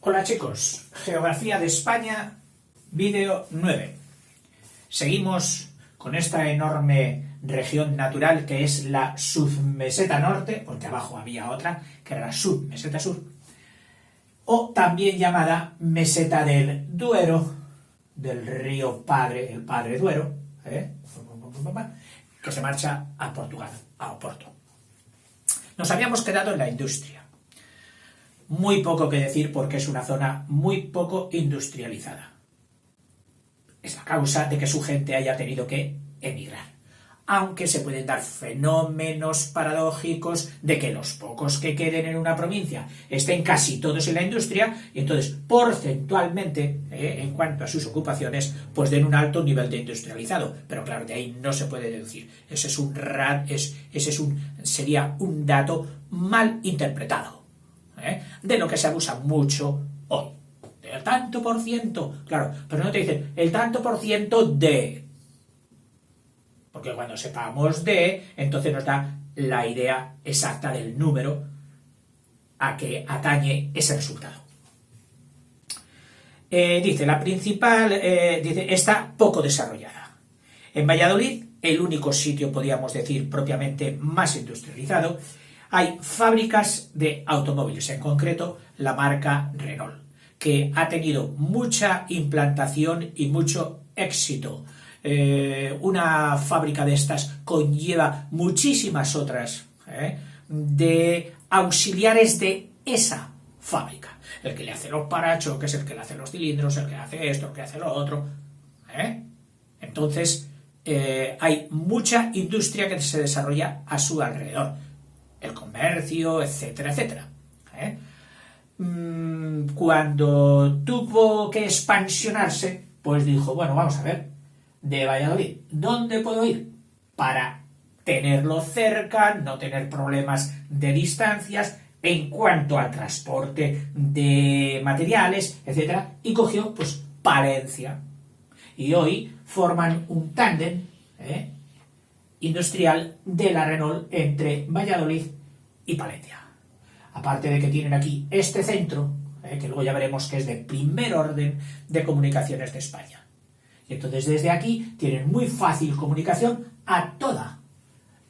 Hola chicos, Geografía de España, vídeo 9. Seguimos con esta enorme región natural que es la submeseta norte, porque abajo había otra, que era la submeseta sur, o también llamada meseta del Duero, del río Padre, el Padre Duero, que se marcha a Portugal, a Oporto. Nos habíamos quedado en la industria. Muy poco que decir porque es una zona muy poco industrializada. Es la causa de que su gente haya tenido que emigrar. Aunque se pueden dar fenómenos paradójicos de que los pocos que queden en una provincia estén casi todos en la industria y entonces porcentualmente, en cuanto a sus ocupaciones, pues den un alto nivel de industrializado. Pero claro, de ahí no se puede deducir. Sería un dato mal interpretado, de lo que se abusa mucho hoy. El tanto por ciento, claro, pero no te dicen el tanto por ciento de... Porque cuando sepamos de, entonces nos da la idea exacta del número a que atañe ese resultado. Dice, la principal, está poco desarrollada. En Valladolid, el único sitio, podríamos decir, propiamente más industrializado, hay fábricas de automóviles, en concreto la marca Renault, que ha tenido mucha implantación y mucho éxito. Una fábrica de estas conlleva muchísimas otras de auxiliares de esa fábrica. El que le hace los parachoques, el que le hace los cilindros, el que hace esto, el que hace lo otro. Entonces, hay mucha industria que se desarrolla a su alrededor. El comercio, etcétera, etcétera. Cuando tuvo que expansionarse, pues dijo, bueno, vamos a ver, de Valladolid, ¿dónde puedo ir? Para tenerlo cerca, no tener problemas de distancias en cuanto al transporte de materiales, etcétera, y cogió, pues, Palencia. Y hoy forman un tándem, industrial de la Renault entre Valladolid y Palencia. Aparte de que tienen aquí este centro, que luego ya veremos que es de primer orden de comunicaciones de España. Y entonces desde aquí tienen muy fácil comunicación a toda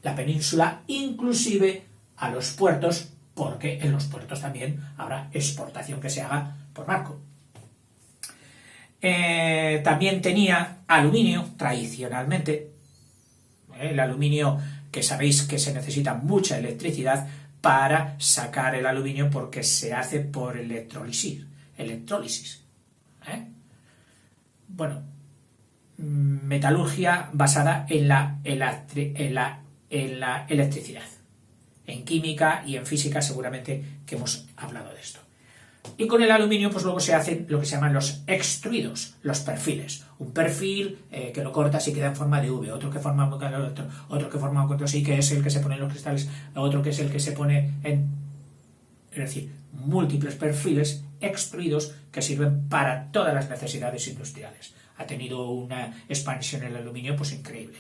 la península, inclusive a los puertos, porque en los puertos también habrá exportación que se haga por barco. También tenía aluminio, tradicionalmente. El aluminio, que sabéis que se necesita mucha electricidad para sacar el aluminio porque se hace por electrólisis. Bueno, metalurgia basada en la electricidad. En química y en física seguramente que hemos hablado de esto. Y con el aluminio pues luego se hacen lo que se llaman los extruidos, los perfiles. Un perfil que lo cortas y queda en forma de V, otro que forma otro que forma otro sí, que es el que se pone en los cristales, otro que es el que se pone en... Es decir, múltiples perfiles extruidos que sirven para todas las necesidades industriales. Ha tenido una expansión el aluminio pues increíble.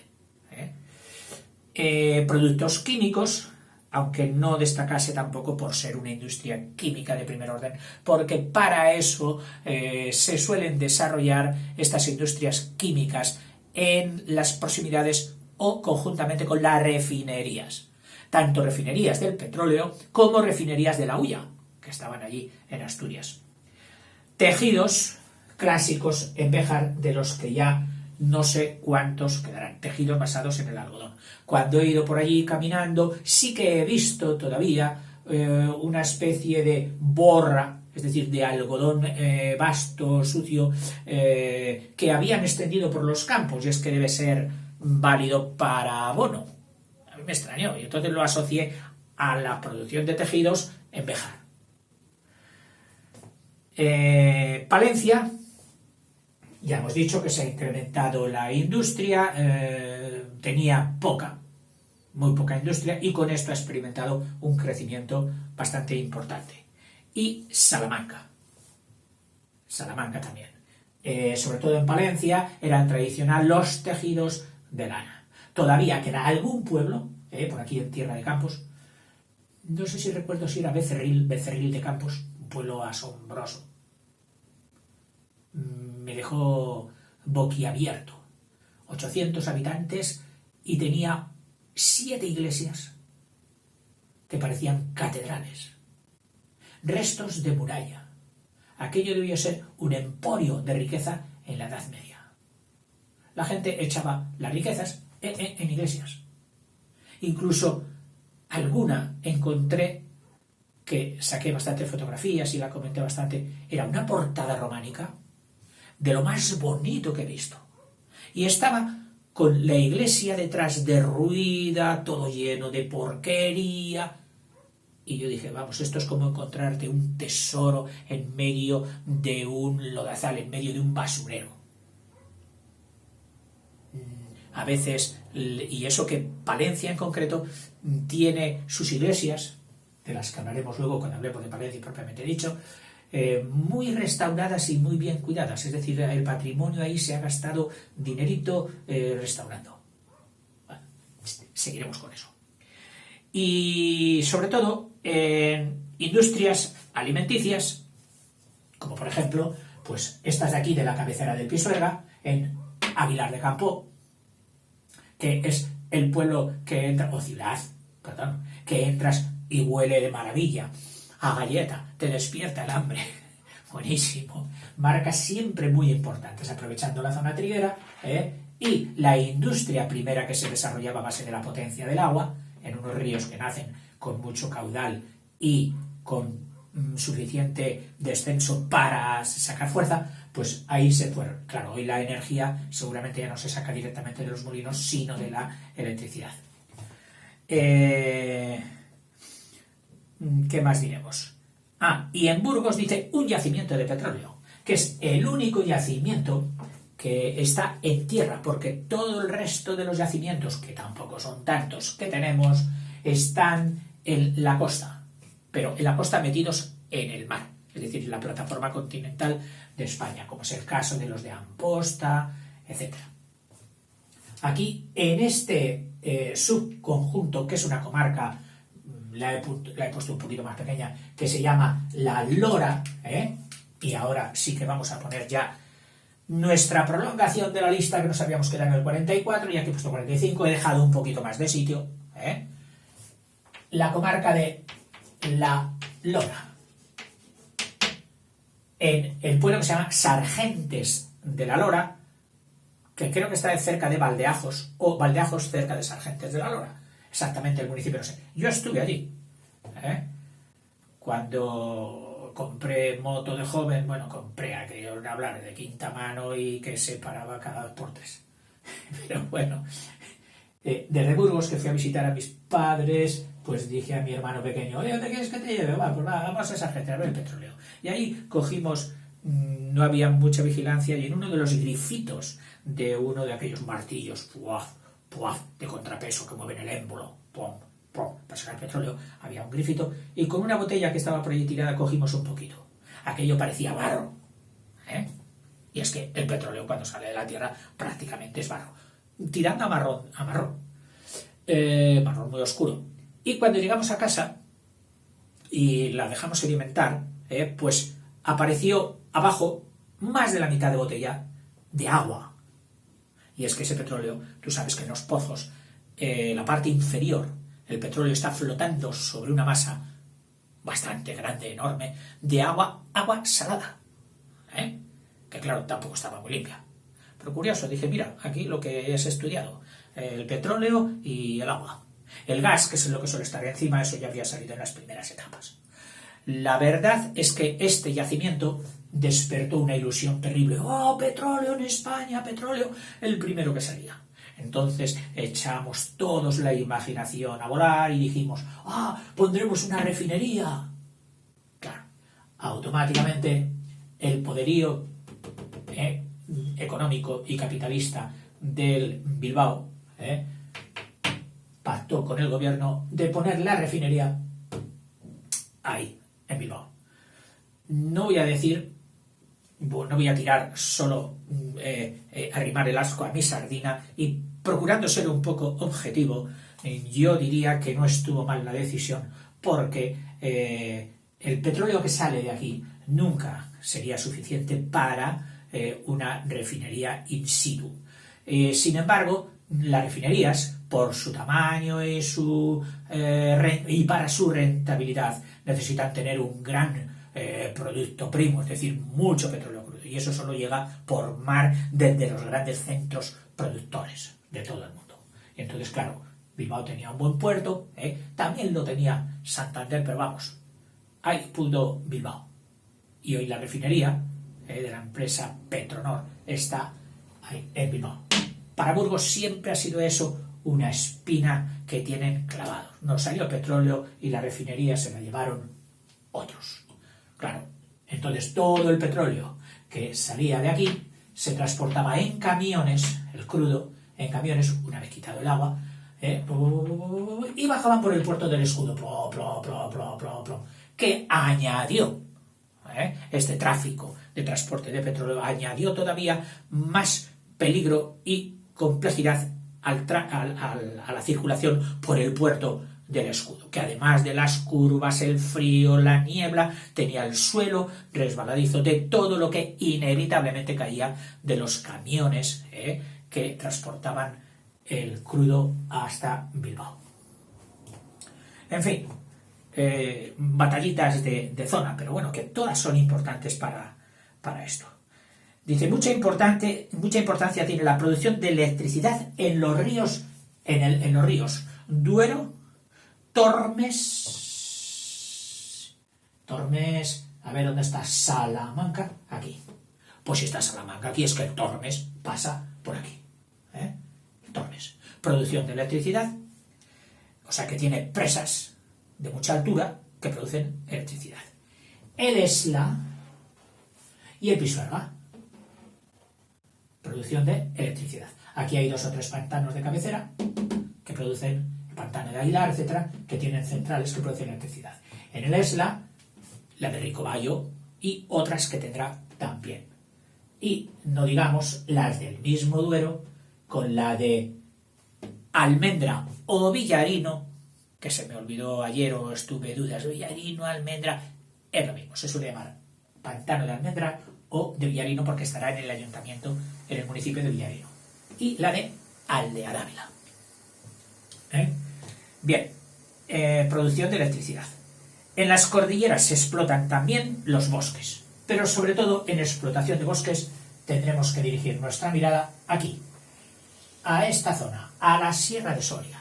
Productos químicos, aunque no destacase tampoco por ser una industria química de primer orden, porque para eso se suelen desarrollar estas industrias químicas en las proximidades o conjuntamente con las refinerías. Tanto refinerías del petróleo como refinerías de la hulla, que estaban allí en Asturias. Tejidos clásicos en Béjar, de los que ya no sé cuántos quedarán, tejidos basados en el algodón. Cuando he ido por allí caminando, sí que he visto todavía una especie de borra, es decir, de algodón vasto, sucio, que habían extendido por los campos, y es que debe ser válido para abono. A mí me extrañó, y entonces lo asocié a la producción de tejidos en Béjar. Palencia, ya hemos dicho que se ha incrementado la industria, tenía muy poca industria, y con esto ha experimentado un crecimiento bastante importante. Y Salamanca también. Sobre todo en Palencia eran tradicional los tejidos de lana. Todavía queda algún pueblo, por aquí en Tierra de Campos, no sé si recuerdo si era Becerril de Campos, un pueblo asombroso, me dejó boquiabierto. 800 habitantes y tenía 7 iglesias que parecían catedrales. Restos de muralla. Aquello debió ser un emporio de riqueza en la Edad Media. La gente echaba las riquezas en iglesias. Incluso alguna encontré, que saqué bastantes fotografías y la comenté bastante, era una portada románica de lo más bonito que he visto. Y estaba con la iglesia detrás derruida, todo lleno de porquería. Y yo dije, vamos, esto es como encontrarte un tesoro en medio de un lodazal, en medio de un basurero. A veces, y eso que Palencia en concreto tiene sus iglesias, de las que hablaremos luego cuando hablemos de Palencia propiamente dicho, muy restauradas y muy bien cuidadas. Es decir, el patrimonio ahí se ha gastado dinerito restaurando. Bueno, seguiremos con eso. Y sobre todo en industrias alimenticias, como por ejemplo, pues estas de aquí de la cabecera del Pisuerga, en Aguilar de Campo, que es el pueblo que entra, o ciudad, perdón, que entras y huele de maravilla, a galleta, te despierta el hambre, buenísimo, marcas siempre muy importantes, aprovechando la zona triguera, y la industria primera que se desarrollaba a base de la potencia del agua, en unos ríos que nacen con mucho caudal y con suficiente descenso para sacar fuerza, pues ahí se fue. Claro, hoy la energía seguramente ya no se saca directamente de los molinos, sino de la electricidad. ¿Qué más diremos? Y en Burgos dice un yacimiento de petróleo, que es el único yacimiento que está en tierra, porque todo el resto de los yacimientos, que tampoco son tantos que tenemos, están en la costa, pero en la costa metidos en el mar, es decir, en la plataforma continental de España, como es el caso de los de Amposta, etc. Aquí, en este subconjunto, que es una comarca, la he puesto un poquito más pequeña, que se llama La Lora, y ahora sí que vamos a poner ya nuestra prolongación de la lista, que nos habíamos quedado en el 44, y aquí he puesto 45, he dejado un poquito más de sitio, la comarca de La Lora, en el pueblo que se llama Sargentes de la Lora, que creo que está cerca de Valdeajos, o Valdeajos cerca de Sargentes de la Lora, exactamente el municipio, no sé. Yo estuve allí, cuando compré moto de joven, bueno, compré aquello de hablar de quinta mano y que se paraba cada 2 por 3. Pero bueno, desde Burgos, que fui a visitar a mis padres, pues dije a mi hermano pequeño, oye, ¿dónde quieres que te lleve? Va, pues va, vamos a Sargentes a ver el petróleo. Y ahí cogimos, no había mucha vigilancia, y en uno de los grifitos de uno de aquellos martillos, ¡puaf! ¡Puaf! De contrapeso que mueven el émbolo, ¡pum! ¡Pum! Para sacar petróleo, había un grifito, y con una botella que estaba por allí tirada cogimos un poquito. Aquello parecía barro, y es que el petróleo cuando sale de la tierra prácticamente es barro, tirando a marrón, marrón muy oscuro. Y cuando llegamos a casa y la dejamos sedimentar, pues apareció abajo más de la mitad de botella de agua. Y es que ese petróleo, tú sabes que en los pozos, la parte inferior, el petróleo está flotando sobre una masa bastante grande, enorme, de agua salada, que claro, tampoco estaba muy limpia. Pero curioso, dije, mira, aquí lo que es estudiado, el petróleo y el agua. El gas, que es lo que suele estar encima, eso ya había salido en las primeras etapas. La verdad es que este yacimiento despertó una ilusión terrible. ¡Oh, petróleo en España, petróleo! El primero que salía. Entonces echamos todos la imaginación a volar y dijimos, pondremos una refinería. Claro, automáticamente el poderío económico y capitalista del Bilbao pactó con el gobierno de poner la refinería ahí, en Bilbao. No voy a decir, no voy a tirar solo arrimar el asco a mi sardina, y procurando ser un poco objetivo, yo diría que no estuvo mal la decisión, porque el petróleo que sale de aquí nunca sería suficiente para una refinería in situ. Sin embargo, las refinerías, por su tamaño y para su rentabilidad, necesitan tener un gran producto primo, es decir, mucho petróleo crudo, y eso solo llega por mar desde los grandes centros productores de todo el mundo. Y entonces, claro, Bilbao tenía un buen puerto, también lo tenía Santander, pero vamos, ahí pudo Bilbao. Y hoy la refinería de la empresa Petronor está ahí en Bilbao. Para Burgos siempre ha sido eso una espina que tienen clavados. No salió petróleo y la refinería se la llevaron otros. Claro, entonces todo el petróleo que salía de aquí se transportaba en camiones, el crudo, en camiones, una vez quitado el agua, y bajaban por el puerto del Escudo, que añadió este tráfico de transporte de petróleo, añadió todavía más peligro y complejidad a la circulación por el puerto del Escudo, que además de las curvas, el frío, la niebla, tenía el suelo resbaladizo de todo lo que inevitablemente caía de los camiones que transportaban el crudo hasta Bilbao. En fin, batallitas de zona, pero bueno, que todas son importantes para esto. Dice, mucha importancia tiene la producción de electricidad en los ríos, en los ríos Duero, Tormes, a ver dónde está Salamanca, aquí. Pues si está Salamanca aquí, es que el Tormes pasa por aquí. Tormes. Producción de electricidad, o sea que tiene presas de mucha altura que producen electricidad. El Esla y el Pisuerga. Producción de electricidad. Aquí hay 2 o 3 pantanos de cabecera que producen, el pantano de Aguilar, etcétera, que tienen centrales que producen electricidad. En el Esla, la de Ricobayo y otras que tendrá también. Y no digamos las del mismo Duero con la de Almendra o Villarino, que se me olvidó ayer o estuve dudas, Villarino, Almendra, es lo mismo, se suele llamar pantano de Almendra o de Villarino porque estará en el ayuntamiento, en el municipio de Villarino. Y la de Aldea Dávila. Bien, producción de electricidad. En las cordilleras se explotan también los bosques, pero sobre todo en explotación de bosques tendremos que dirigir nuestra mirada aquí, a esta zona, a la Sierra de Soria,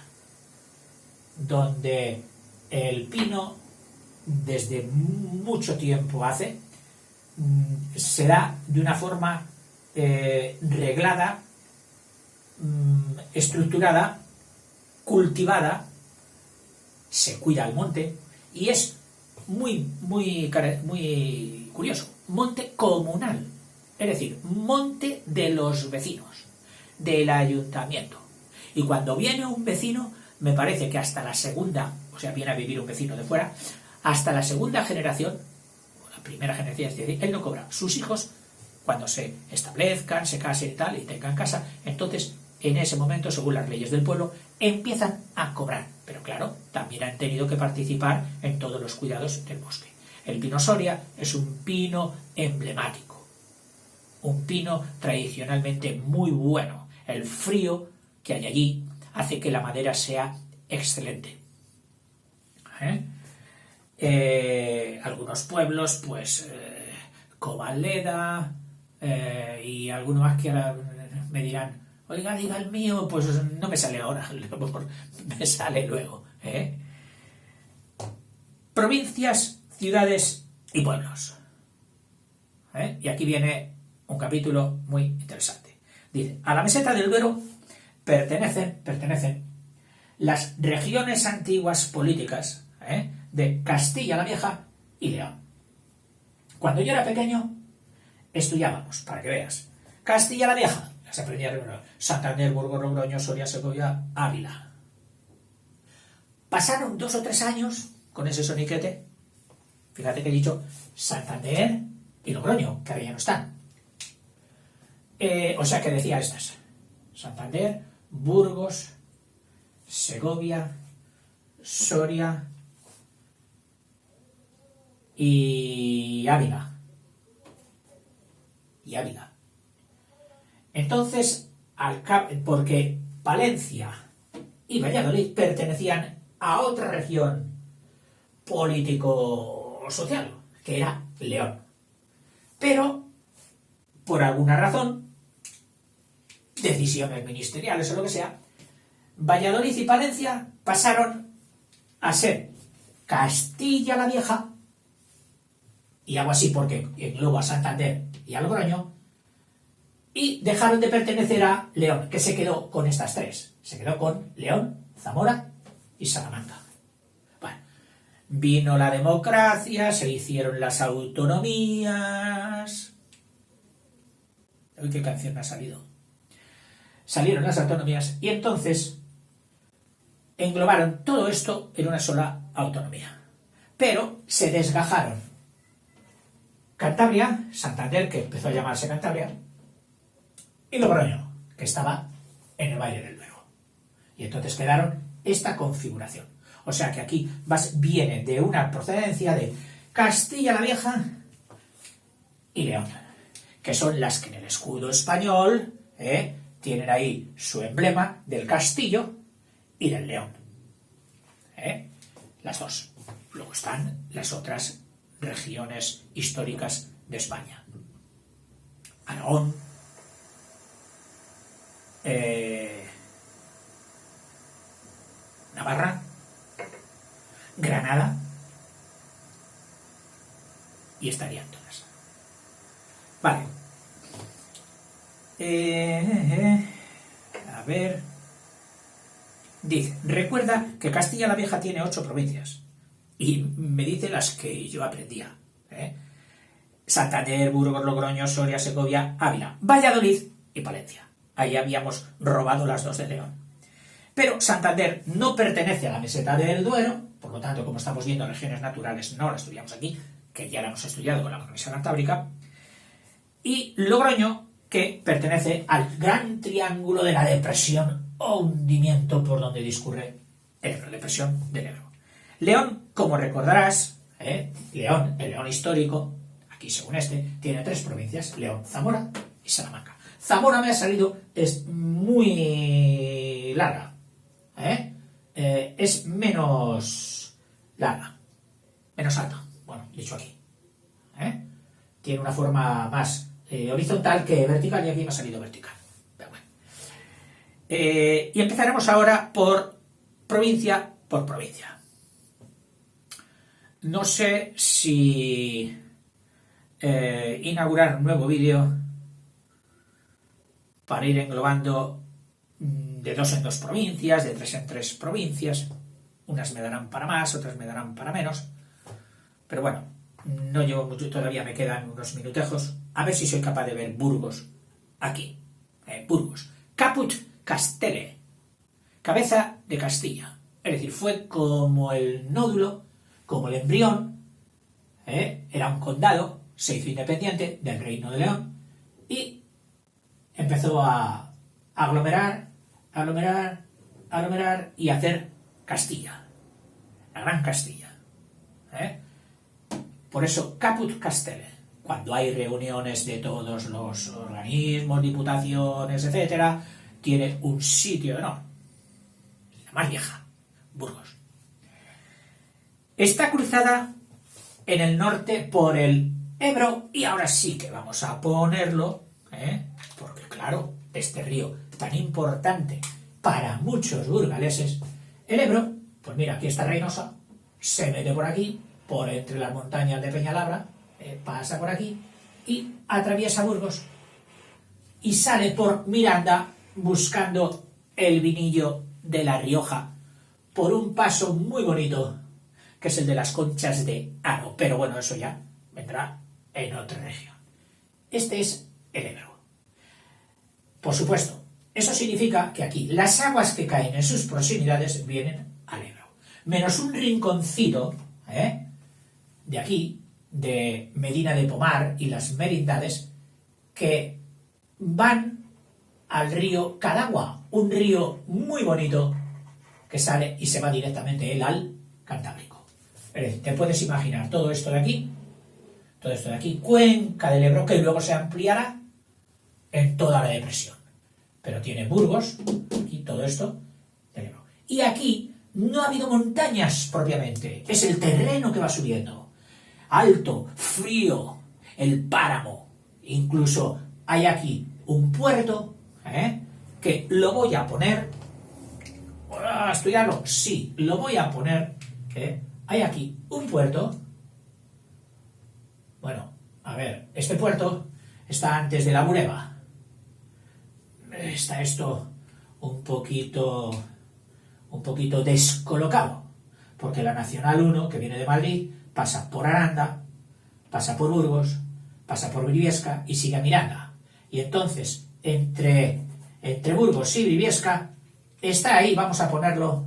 donde el pino desde mucho tiempo se da de una forma reglada, estructurada, cultivada, se cuida el monte y es muy curioso, monte comunal, es decir, monte de los vecinos, del ayuntamiento. Y cuando viene un vecino, me parece que hasta la segunda, o sea, viene a vivir un vecino de fuera, hasta la segunda generación, o la primera generación, es decir, él no cobra. Sus hijos, cuando se establezcan, se casen y tal, y tengan casa, entonces, en ese momento, según las leyes del pueblo, empiezan a cobrar. Pero claro, también han tenido que participar en todos los cuidados del bosque. El pino Soria es un pino emblemático, un pino tradicionalmente muy bueno. El frío que hay allí hace que la madera sea excelente. Algunos pueblos, pues Covaleda y algunos más que ahora me dirán, oiga, diga el mío, pues no me sale ahora, me sale luego. Provincias, ciudades y pueblos. Y aquí viene un capítulo muy interesante. Dice, a la meseta del Duero pertenecen las regiones antiguas políticas de Castilla la Vieja y León. Cuando yo era pequeño, estudiábamos, para que veas, Castilla la Vieja, las aprendía de Santander, Burgos, Logroño, Soria, Segovia, Ávila. Pasaron 2 o 3 años con ese soniquete, fíjate que he dicho Santander y Logroño, que ahora ya no están. O sea que decía estas, Santander, Burgos, Segovia, Soria y Ávila. Entonces, porque Palencia y Valladolid pertenecían a otra región político-social, que era León. Pero, por alguna razón, decisiones ministeriales o lo que sea, Valladolid y Palencia pasaron a ser Castilla la Vieja, y hago así porque englobo a Santander y a Logroño, y dejaron de pertenecer a León, que se quedó con estas tres. Se quedó con León, Zamora y Salamanca. Bueno, vino la democracia, se hicieron las autonomías. Uy, qué canción me ha salido. Salieron las autonomías y entonces englobaron todo esto en una sola autonomía. Pero se desgajaron Cantabria, Santander, que empezó a llamarse Cantabria, y Logroño, que estaba en el Valle del Duero. Y entonces quedaron esta configuración. O sea que aquí viene de una procedencia de Castilla la Vieja y León, que son las que en el escudo español tienen ahí su emblema del castillo y del león. Las dos. Luego están las otras regiones históricas de España. Aragón, Navarra, Granada, y estarían todas. Vale. A ver. Dice, recuerda que Castilla la Vieja tiene 8 provincias. Y me dice las que yo aprendía. Santander, Burgos, Logroño, Soria, Segovia, Ávila, Valladolid y Palencia. Ahí habíamos robado las 2 de León. Pero Santander no pertenece a la meseta del Duero, por lo tanto, como estamos viendo, regiones naturales no las estudiamos aquí, que ya la hemos estudiado con la Comisión Cantábrica. Y Logroño, que pertenece al gran triángulo de la depresión o hundimiento por donde discurre el Ebro, depresión del Ebro. León, como recordarás, León, el León histórico, aquí según tiene 3 provincias, León, Zamora y Salamanca. Zamora me ha salido, es muy larga, es menos larga, menos alta, bueno, dicho aquí, tiene una forma más horizontal que vertical y aquí me ha salido vertical. Pero bueno. Y empezaremos ahora por provincia por provincia. No sé si inaugurar un nuevo vídeo para ir englobando de 2 en 2 provincias, de 3 en 3 provincias. Unas me darán para más, otras me darán para menos. Pero bueno, no llevo mucho, todavía me quedan unos minutejos. A ver si soy capaz de ver Burgos aquí. Burgos. Caput Castelle. Cabeza de Castilla. Es decir, fue como el nódulo, como el embrión. Era un condado, se hizo independiente del Reino de León y empezó a aglomerar y hacer Castilla, la Gran Castilla. Por eso Caput Castelle, cuando hay reuniones de todos los organismos, diputaciones, etcétera, tiene un sitio de honor, la más vieja, Burgos. Está cruzada en el norte por el Ebro y ahora sí que vamos a ponerlo, porque claro, este río tan importante para muchos burgaleses, el Ebro, pues mira, aquí está Reynosa, se mete por aquí, por entre las montañas de Peñalabra, pasa por aquí y atraviesa Burgos y sale por Miranda buscando el vinillo de La Rioja por un paso muy bonito que es el de las Conchas de Haro, pero bueno, eso ya vendrá en otra región. Este es el Ebro. Por supuesto, eso significa que aquí las aguas que caen en sus proximidades vienen al Ebro, menos un rinconcito, de aquí, de Medina de Pomar y las Merindades, que van al río Cadagua, un río muy bonito que sale y se va directamente al Cantábrico. Te puedes imaginar todo esto de aquí, cuenca del Ebro, que luego se ampliará en toda la depresión. Pero tiene Burgos, aquí todo esto, del Ebro. Y aquí no ha habido montañas propiamente, es el terreno que va subiendo. Alto, frío, el páramo. Incluso hay aquí un puerto, que lo voy a poner. ¿A estudiarlo? Sí, lo voy a poner. Hay aquí un puerto. Bueno, a ver, este puerto está antes de la Bureba. Está esto un poquito descolocado, porque la Nacional 1, que viene de Madrid, pasa por Aranda, pasa por Burgos, pasa por Briviesca y sigue a Miranda. Y entonces, entre Burgos y Briviesca, está ahí, vamos a ponerlo,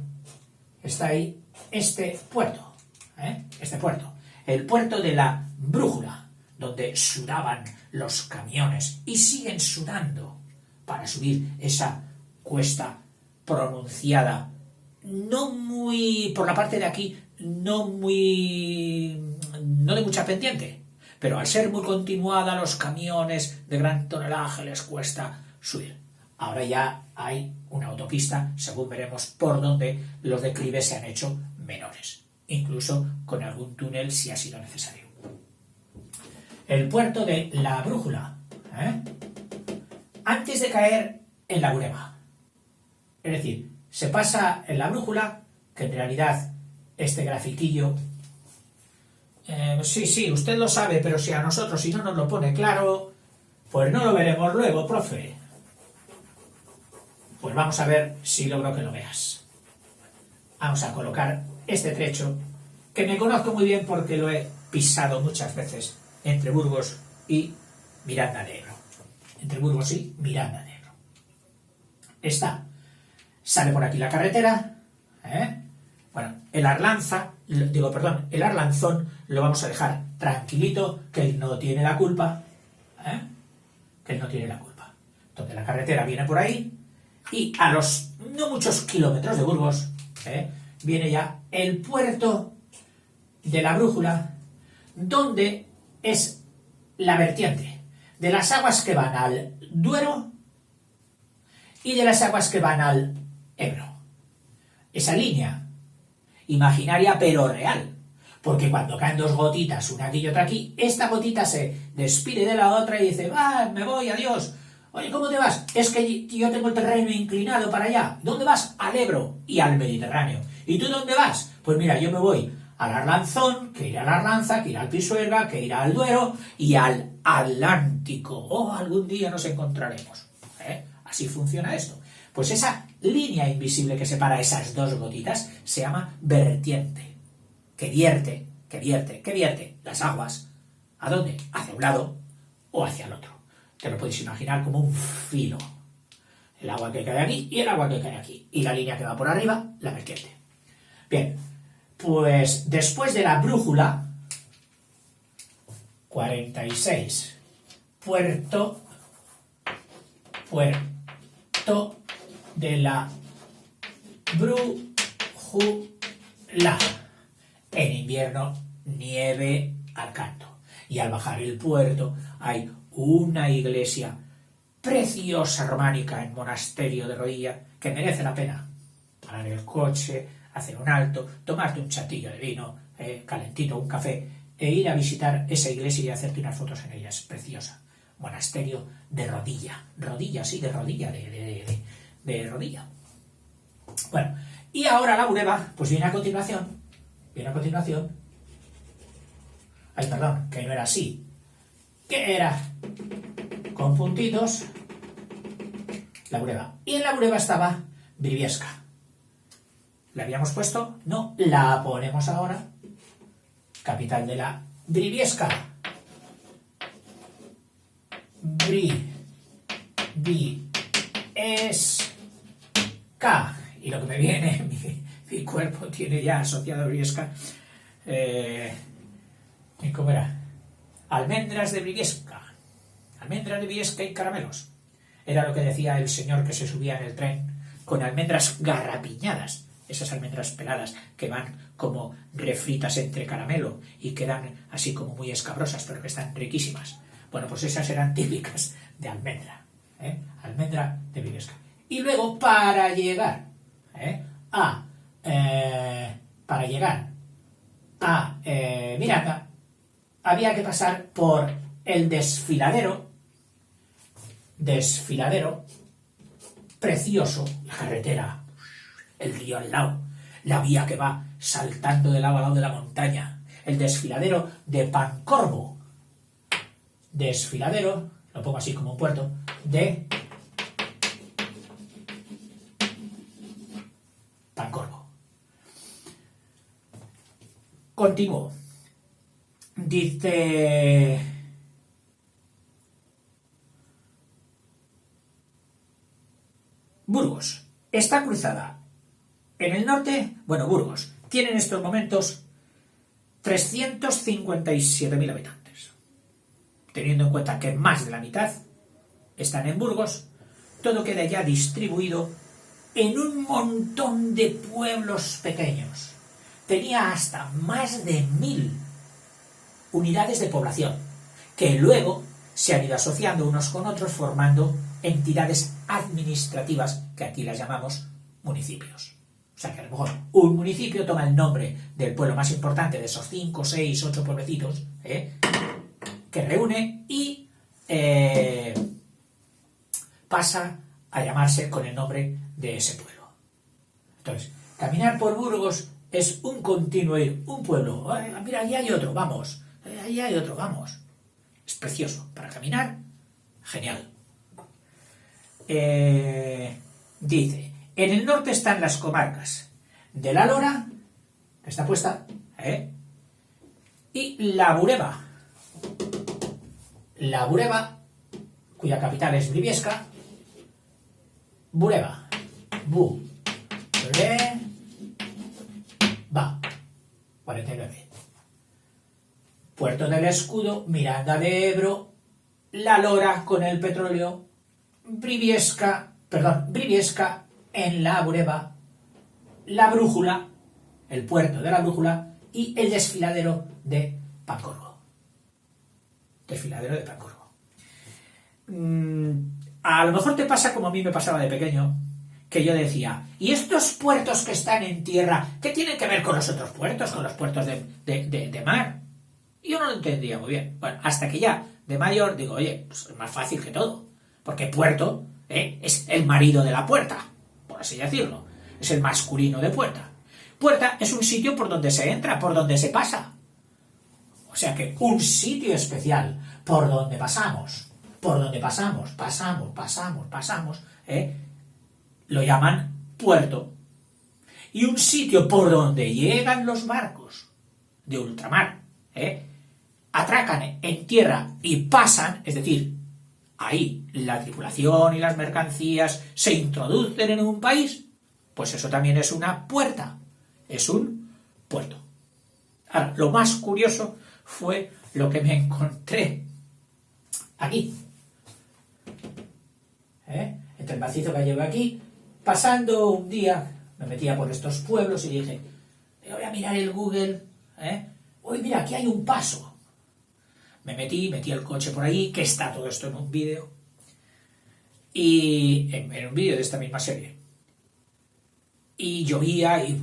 está ahí este puerto, el puerto de la Brújula, donde sudaban los camiones y siguen sudando para subir esa cuesta pronunciada, no muy, por la parte de aquí, no de mucha pendiente, pero al ser muy continuada, los camiones de gran tonelaje les cuesta subir. Ahora ya hay una autopista, según veremos, por donde los declives se han hecho menores, incluso con algún túnel si ha sido necesario. El puerto de la Brújula, antes de caer en la Bureba. Es decir, se pasa en la Brújula, que en realidad este grafiquillo, sí, usted lo sabe, pero si a nosotros, si no nos lo pone claro, pues no lo veremos luego, profe. Pues vamos a ver si logro que lo veas. Vamos a colocar este trecho, que me conozco muy bien porque lo he pisado muchas veces entre Burgos y Miranda de Ebro. Entre Burgos y Miranda de Ebro. Sale por aquí la carretera, Bueno, el Arlanzón lo vamos a dejar tranquilito, que él no tiene la culpa, Entonces la carretera viene por ahí, y a los no muchos kilómetros de Burgos, viene ya el puerto de la Brújula, donde es la vertiente de las aguas que van al Duero y de las aguas que van al Ebro. Esa línea imaginaria pero real, porque cuando caen dos gotitas, una aquí y otra aquí, esta gotita se despide de la otra y dice, me voy, adiós. Oye, ¿cómo te vas? Es que yo tengo el terreno inclinado para allá. ¿Dónde vas? Al Ebro y al Mediterráneo. ¿Y tú dónde vas? Pues mira, yo me voy al Arlanzón, que irá a la Arlanza, que irá al Pisuerga, que irá al Duero y al Atlántico. Algún día nos encontraremos. Así funciona esto. Pues esa línea invisible que separa esas dos gotitas se llama vertiente, que vierte las aguas. ¿A dónde? Hacia un lado o hacia el otro. Te lo podéis imaginar como un filo. El agua que cae aquí y el agua que cae aquí. Y la línea que va por arriba, la vertiente. Bien, pues después de la Brújula, 46, puerto de la Brújula. En invierno, nieve al canto. Y al bajar el puerto hay una iglesia preciosa románica en Monasterio de Rodilla que merece la pena parar el coche, hacer un alto, tomarte un chatillo de vino, calentito, un café, e ir a visitar esa iglesia y hacerte unas fotos en ella. Es preciosa. Monasterio de Rodilla. Rodilla, sí, de rodilla, de rodilla. Bueno, y ahora la Bureba, pues viene a continuación. Ay, perdón, que no era así. Que era con puntitos la Bureba. Y en la Bureba estaba Briviesca. ¿La habíamos puesto? No, la ponemos ahora. Capital de la Briviesca. Briviesca. Y lo que me viene, mi cuerpo tiene ya asociado a Briviesca. ¿Cómo era? Almendras de Briviesca. Almendras de Briviesca y caramelos. Era lo que decía el señor que se subía en el tren con almendras garrapiñadas. Esas almendras peladas que van como refritas entre caramelo y quedan así como muy escabrosas, pero que están riquísimas. Bueno, pues esas eran típicas de almendra. Almendra de Briviesca. Y luego, para llegar a Miranda, había que pasar por el desfiladero precioso, la carretera, el río al lado, la vía que va saltando de lado a lado de la montaña, el desfiladero de Pancorbo, desfiladero, lo pongo así como un puerto, de Pancorbo. Continúo. Dice... Burgos está cruzada en el norte. Bueno, Burgos tiene en estos momentos 357.000 habitantes. Teniendo en cuenta que más de la mitad están en Burgos, todo queda ya distribuido en un montón de pueblos pequeños. Tenía hasta más de 1.000 unidades de población, que luego se han ido asociando unos con otros formando entidades administrativas, que aquí las llamamos municipios. O sea que a lo mejor un municipio toma el nombre del pueblo más importante de esos 5, 6, 8 pueblecitos, que reúne y pasa a llamarse con el nombre de ese pueblo. Entonces, caminar por Burgos es un continuo ir, un pueblo, mira, allí hay otro, vamos, allí hay otro, vamos. Es precioso, para caminar, genial. Dice, en el norte están las comarcas de la Lora, que está puesta, y la Bureba, cuya capital es Briviesca. Bureba, Va, 49. Puerto del Escudo, Miranda de Ebro, La Lora con el petróleo, Briviesca en la Bureba, la Brújula, el puerto de la Brújula y el desfiladero de Pancorbo. A lo mejor te pasa como a mí me pasaba de pequeño, que yo decía, ¿y estos puertos que están en tierra, qué tienen que ver con los otros puertos, con los puertos de mar? Yo no lo entendía muy bien. Bueno, hasta que ya de mayor digo, oye, pues es más fácil que todo, porque puerto es el marido de la puerta, por así decirlo, es el masculino de puerta. Puerta es un sitio por donde se entra, por donde se pasa. O sea que un sitio especial por donde pasamos, lo llaman puerto. Y un sitio por donde llegan los barcos de ultramar, atracan en tierra y pasan, es decir, ahí la tripulación y las mercancías se introducen en un país, pues eso también es una puerta, es un puerto. Ahora, lo más curioso fue lo que me encontré aquí, entre el macizo que llevo aquí, pasando un día, me metía por estos pueblos y dije, voy a mirar el Google, uy, mira, aquí hay un paso. Me metí el coche por ahí, que está todo esto en un vídeo, y en un vídeo de esta misma serie. Y llovía y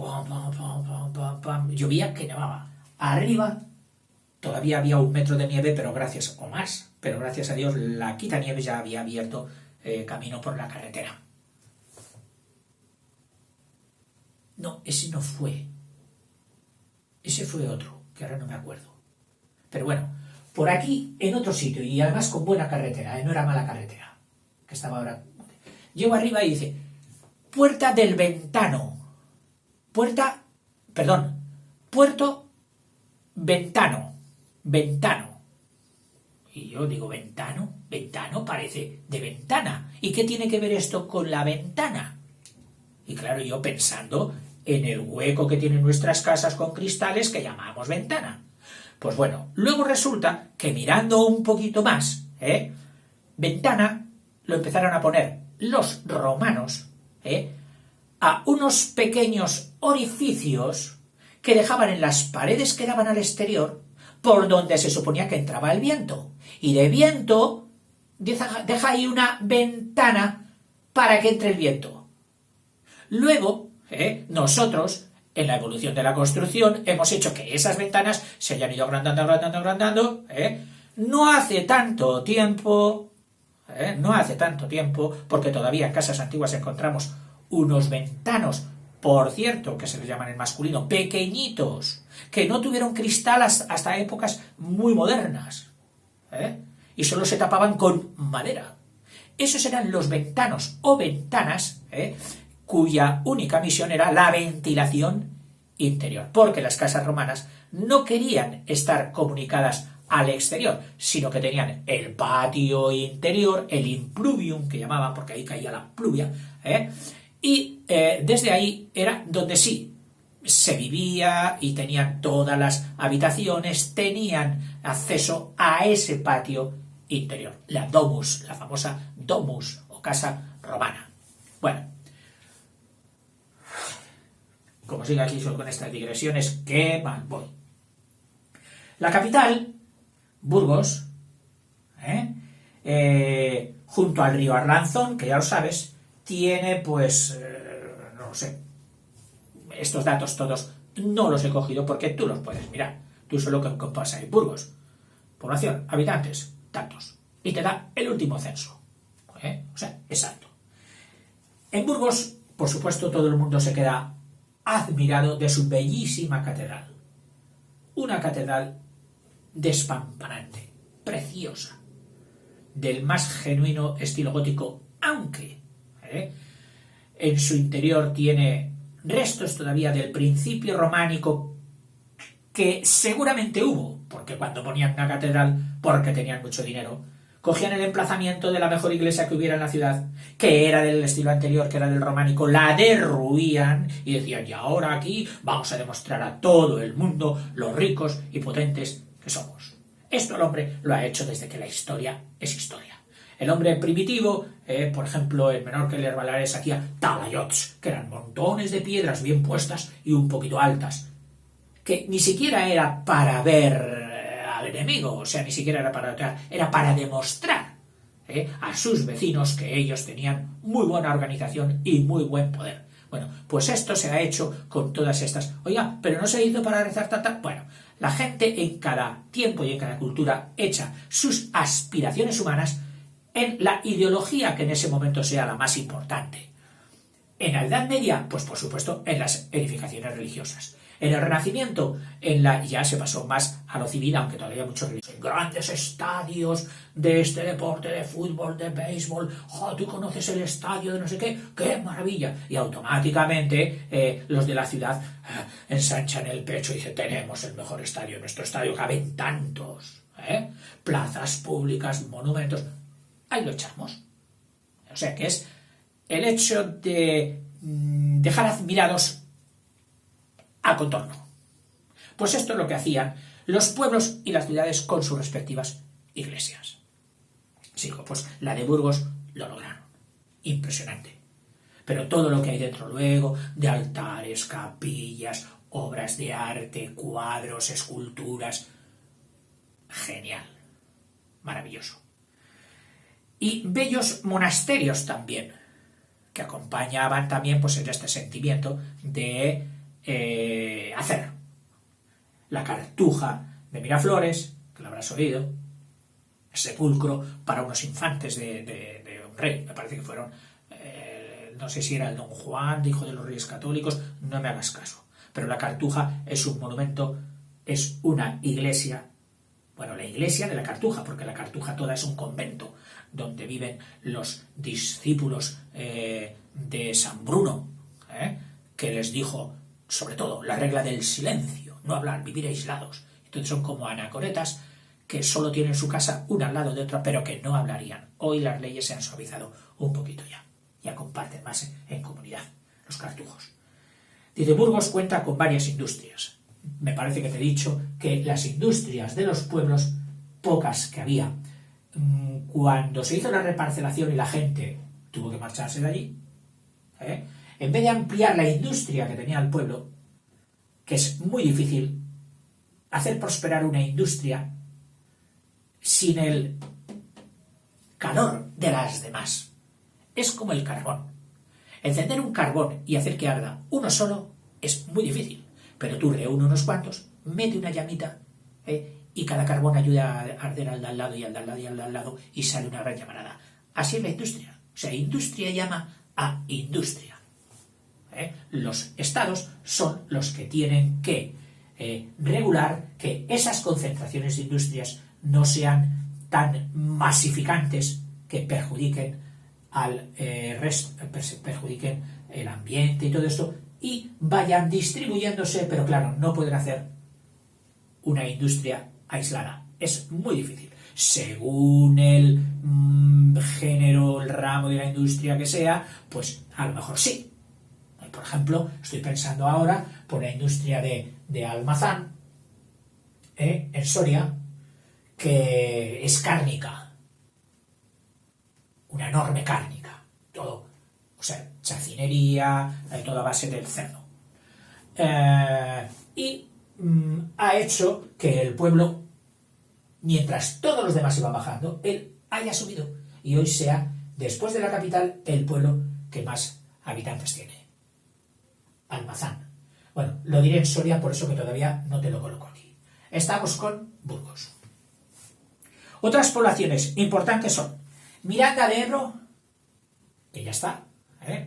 llovía que nevaba. Arriba todavía había 1 metro de nieve, pero gracias a Dios la quitanieves ya había abierto camino por la carretera. No, ese no fue. Ese fue otro, que ahora no me acuerdo. Pero bueno, por aquí, en otro sitio, y además con buena carretera, no era mala carretera, que estaba ahora. Llego arriba y dice, Puerto Ventano. Y yo digo, ¿ventano? Parece de ventana. ¿Y qué tiene que ver esto con la ventana? Y claro, yo pensando en el hueco que tienen nuestras casas con cristales que llamamos ventana. Pues bueno, luego resulta que mirando un poquito más, ventana lo empezaron a poner los romanos, a unos pequeños orificios que dejaban en las paredes que daban al exterior, por donde se suponía que entraba el viento. Y de viento deja ahí una ventana para que entre el viento. Luego, nosotros, en la evolución de la construcción, hemos hecho que esas ventanas se hayan ido agrandando. No hace tanto tiempo, porque todavía en casas antiguas encontramos unos ventanos, por cierto, que se les llaman en masculino, pequeñitos, que no tuvieron cristal hasta épocas muy modernas, y solo se tapaban con madera. Esos eran los ventanos o ventanas, cuya única misión era la ventilación interior, porque las casas romanas no querían estar comunicadas al exterior, sino que tenían el patio interior, el impluvium que llamaban, porque ahí caía la pluvia, y desde ahí era donde sí se vivía y tenían todas las habitaciones, tenían acceso a ese patio interior, la domus, la famosa domus o casa romana. Bueno, como sigo aquí solo con estas digresiones, qué mal voy. La capital, Burgos, junto al río Arlanzón, que ya lo sabes, tiene pues, no lo sé, estos datos todos no los he cogido porque tú los puedes mirar. Tú solo que pasa en Burgos. Población, habitantes, datos. Y te da el último censo. O sea, exacto. En Burgos, por supuesto, todo el mundo se queda admirado de su bellísima catedral. Una catedral despampanante, preciosa, del más genuino estilo gótico, aunque en su interior tiene restos todavía del principio románico que seguramente hubo, porque cuando ponían una catedral, porque tenían mucho dinero, cogían el emplazamiento de la mejor iglesia que hubiera en la ciudad, que era del estilo anterior, que era del románico, la derruían y decían, y ahora aquí vamos a demostrar a todo el mundo los ricos y potentes que somos. Esto el hombre lo ha hecho desde que la historia es historia. El hombre primitivo, por ejemplo, el menor que leer Baleares hacía talayots, que eran montones de piedras bien puestas y un poquito altas, que ni siquiera era para ver al enemigo, o sea, ni siquiera era para atacar, era para demostrar a sus vecinos que ellos tenían muy buena organización y muy buen poder. Bueno, pues esto se ha hecho con todas estas. Oiga, pero no se hizo para rezar tanta. Bueno, la gente en cada tiempo y en cada cultura echa sus aspiraciones humanas en la ideología que en ese momento sea la más importante. En la Edad Media, pues por supuesto, en las edificaciones religiosas. En el Renacimiento, ya se pasó más a lo civil, aunque todavía muchos religiosos. Grandes estadios de este deporte, de fútbol, de béisbol. ¡Oh, tú conoces el estadio de no sé qué! ¡Qué maravilla! Y automáticamente los de la ciudad ensanchan el pecho y dicen, tenemos el mejor estadio. En nuestro estadio caben tantos. Plazas públicas, monumentos. Ahí lo echamos. O sea que es el hecho de dejar admirados al contorno. Pues esto es lo que hacían los pueblos y las ciudades con sus respectivas iglesias. Sí, pues la de Burgos lo lograron. Impresionante. Pero todo lo que hay dentro luego, de altares, capillas, obras de arte, cuadros, esculturas, genial. Maravilloso. Y bellos monasterios también, que acompañaban también pues en este sentimiento de hacer. La Cartuja de Miraflores, que lo habrás oído, sepulcro para unos infantes de un rey, me parece que fueron, no sé si era el Don Juan, hijo de los Reyes Católicos, no me hagas caso, pero la Cartuja es un monumento, es una iglesia, bueno, la iglesia de la Cartuja, porque la Cartuja toda es un convento, donde viven los discípulos de San Bruno, que les dijo, sobre todo, la regla del silencio, no hablar, vivir aislados. Entonces son como anacoretas que solo tienen su casa una al lado de otra, pero que no hablarían. Hoy las leyes se han suavizado un poquito ya comparten más en comunidad, los cartujos. Dice, Burgos cuenta con varias industrias. Me parece que te he dicho que las industrias de los pueblos, pocas que había, cuando se hizo la reparcelación y la gente tuvo que marcharse de allí, en vez de ampliar la industria que tenía el pueblo, que es muy difícil hacer prosperar una industria sin el calor de las demás. Es como el carbón. Encender un carbón y hacer que arda uno solo es muy difícil, pero tú reúne unos cuantos, mete una llamita, y cada carbón ayuda a arder al de al lado y al de al lado y al de al lado y sale una gran llamarada. Así es la industria. O sea, industria llama a industria. Los estados son los que tienen que regular que esas concentraciones de industrias no sean tan masificantes que perjudiquen al perjudiquen el ambiente y todo esto, y vayan distribuyéndose, pero claro, no pueden hacer una industria aislada. Es muy difícil. Según el género, el ramo de la industria que sea, pues a lo mejor sí. Por ejemplo, estoy pensando ahora por la industria de Almazán, en Soria, que es cárnica. Una enorme cárnica. Todo, o sea, chacinería, toda a base del cerdo. Y ha hecho que el pueblo, mientras todos los demás iban bajando, él haya subido y hoy sea, después de la capital, el pueblo que más habitantes tiene. Almazán. Bueno, lo diré en Soria, por eso que todavía no te lo coloco aquí. Estamos con Burgos. Otras poblaciones importantes son Miranda de Ebro, que ya está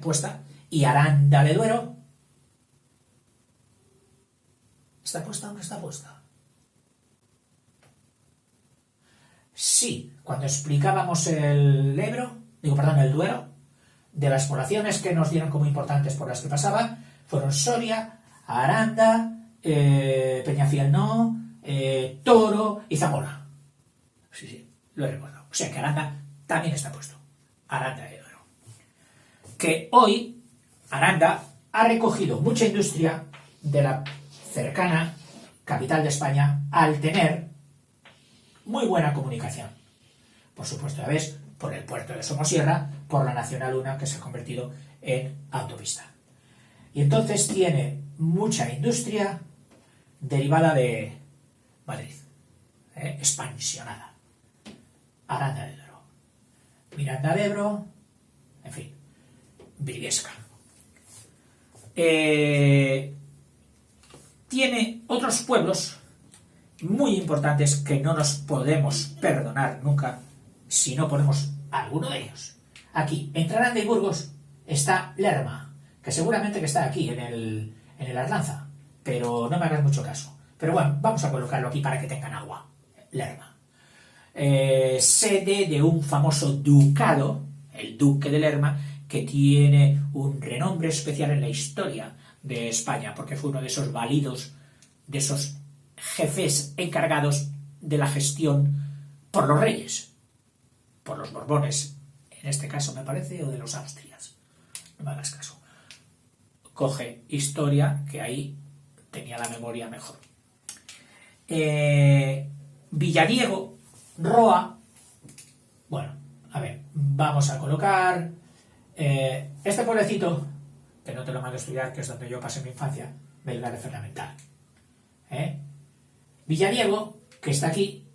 puesta, y Aranda de Duero. ¿Está puesta o no está puesta? Sí, cuando explicábamos el Duero, de las poblaciones que nos dieron como importantes por las que pasaba, fueron Soria, Aranda, Peñafiel Toro y Zamora. Sí, lo he recordado. O sea que Aranda también está puesto. Aranda de Duero. Que hoy Aranda ha recogido mucha industria de la cercana capital de España al tener muy buena comunicación. Por supuesto, ya ves, por el puerto de Somosierra, por la Nacional 1 que se ha convertido en autopista. Y entonces tiene mucha industria derivada de Madrid, expansionada. Aranda de Duero, Miranda de Ebro, en fin, Briviesca. Tiene otros pueblos muy importantes que no nos podemos perdonar nunca si no ponemos alguno de ellos. Aquí, entre Aranda y Burgos, está Lerma, que seguramente que está aquí, en el Arlanza, pero no me hagas mucho caso. Pero bueno, vamos a colocarlo aquí para que tengan agua. Lerma. Sede de un famoso ducado, el duque de Lerma, que tiene un renombre especial en la historia de España, porque fue uno de esos válidos, de esos jefes encargados de la gestión por los reyes, por los Borbones, en este caso me parece, o de los Austrias. No me hagas caso. Coge historia, que ahí tenía la memoria mejor. Villadiego, Roa. Bueno, a ver, vamos a colocar este pueblecito, que no te lo mando a estudiar, que es donde yo pasé mi infancia, Belgar de Ferramental. Villadiego, que está aquí,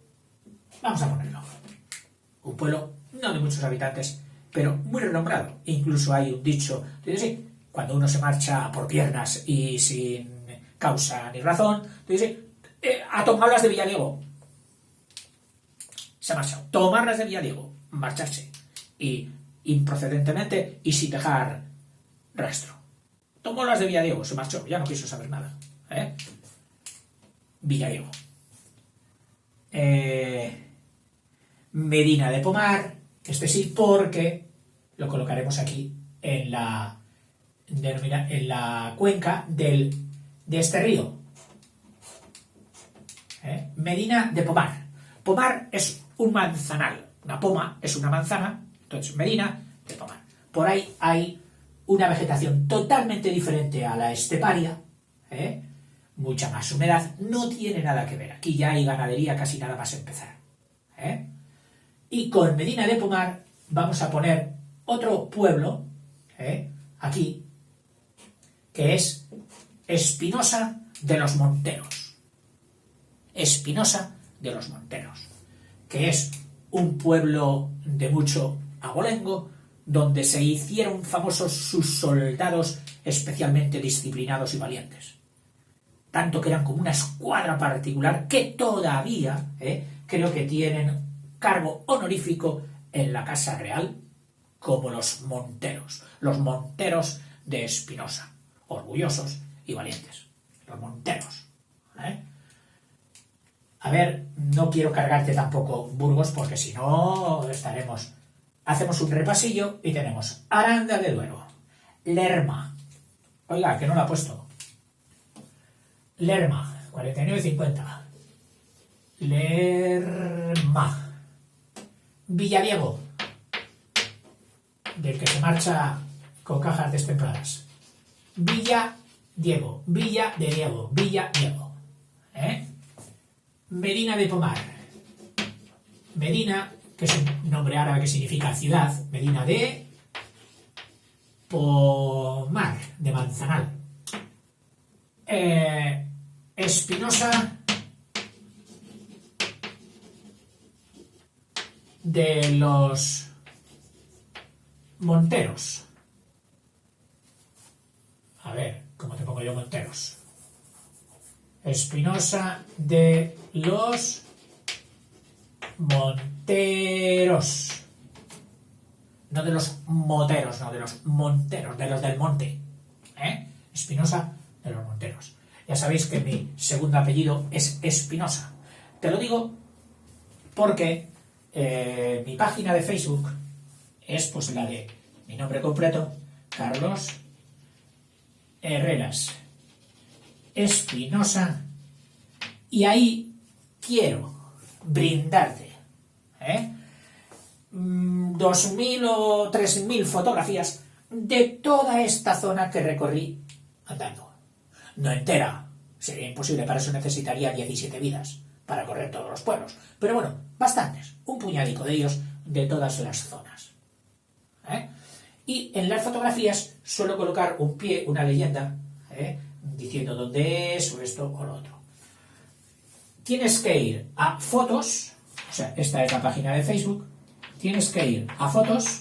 vamos a ponerlo. Un pueblo no de muchos habitantes, pero muy renombrado. Incluso hay un dicho, sí, cuando uno se marcha por piernas y sin causa ni razón, dice, a tomarlas de Villadiego. Se ha marchado. Tomarlas de Villadiego, marcharse. Y improcedentemente y sin dejar rastro. Tomó las de Villadiego, se marchó, ya no quiso saber nada. Villadiego. Medina de Pomar, este sí, porque lo colocaremos aquí en la cuenca de este río. Medina de Pomar. Pomar es un manzanal. Una poma es una manzana, entonces Medina de Pomar. Por ahí hay una vegetación totalmente diferente a la esteparia, mucha más humedad, no tiene nada que ver. Aquí ya hay ganadería casi nada más empezar. Y con Medina de Pomar vamos a poner otro pueblo, aquí, que es Espinosa de los Monteros. Espinosa de los Monteros, que es un pueblo de mucho abolengo, donde se hicieron famosos sus soldados especialmente disciplinados y valientes. Tanto que eran como una escuadra particular que todavía creo que tienen cargo honorífico en la Casa Real, como los monteros de Espinosa, orgullosos y valientes. Los monteros. A ver, no quiero cargarte tampoco Burgos, porque si no estaremos... Hacemos un repasillo y tenemos Aranda de Duero, Lerma. Oiga, que no lo ha puesto. Lerma, 49,50. Lerma. Villadiego, del que se marcha con cajas destempladas. Villadiego. Medina de Pomar. Medina, que es un nombre árabe que significa ciudad. Medina de Pomar, de Manzanal. Espinosa de los Monteros. A ver, ¿cómo te pongo yo Monteros? Espinosa de los Monteros. No de los moteros, no, de los monteros, de los del monte. Espinosa de los Monteros. Ya sabéis que mi segundo apellido es Espinosa. Te lo digo porque mi página de Facebook es pues la de mi nombre completo, Carlos Herreras Espinosa, y ahí quiero brindarte 2.000 o 3.000 fotografías de toda esta zona que recorrí andando. No entera, sería imposible, para eso necesitaría 17 vidas para correr todos los pueblos, pero bueno, bastantes, un puñadico de ellos de todas las zonas. Y en las fotografías suelo colocar un pie, una leyenda, diciendo dónde es, o esto o lo otro. Tienes que ir a fotos, o sea, esta es la página de Facebook, tienes que ir a fotos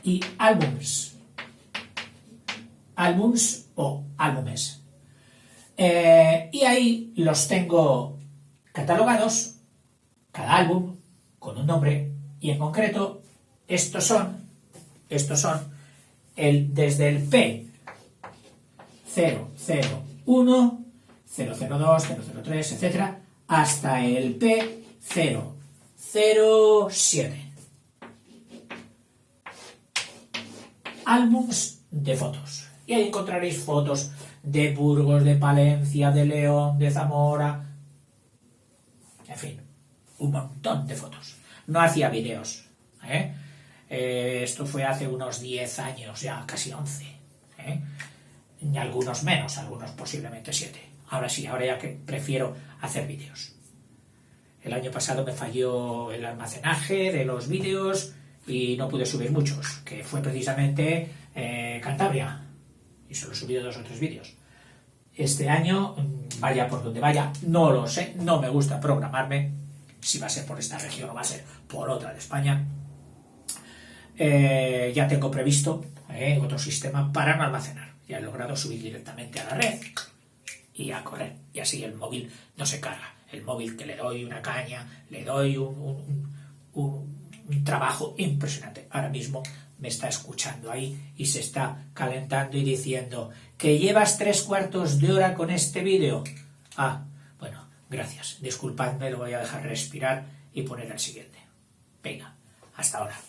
y álbums. Álbums o álbumes. Y ahí los tengo catalogados, cada álbum con un nombre, y en concreto estos son desde el P001, 002, 003, etc., hasta el P007. Álbums de fotos. Y ahí encontraréis fotos de Burgos, de Palencia, de León, de Zamora, en fin, un montón de fotos. No hacía vídeos, esto fue hace unos 10 años, ya casi 11, y algunos menos, algunos posiblemente 7. Ahora sí, ahora ya que prefiero hacer vídeos. El año pasado me falló el almacenaje de los vídeos y no pude subir muchos, que fue precisamente Cantabria, y solo he subido 2 o 3 vídeos. Este año, vaya por donde vaya, no lo sé, no me gusta programarme, si va a ser por esta región o va a ser por otra de España. Ya tengo previsto otro sistema para no almacenar. Ya he logrado subir directamente a la red y a correr, y así el móvil no se carga. El móvil, que le doy una caña, le doy un trabajo impresionante. Ahora mismo me está escuchando ahí y se está calentando y diciendo que llevas 3/4 de hora con este vídeo. Bueno, gracias, disculpadme, lo voy a dejar respirar y poner el siguiente. Venga, hasta ahora.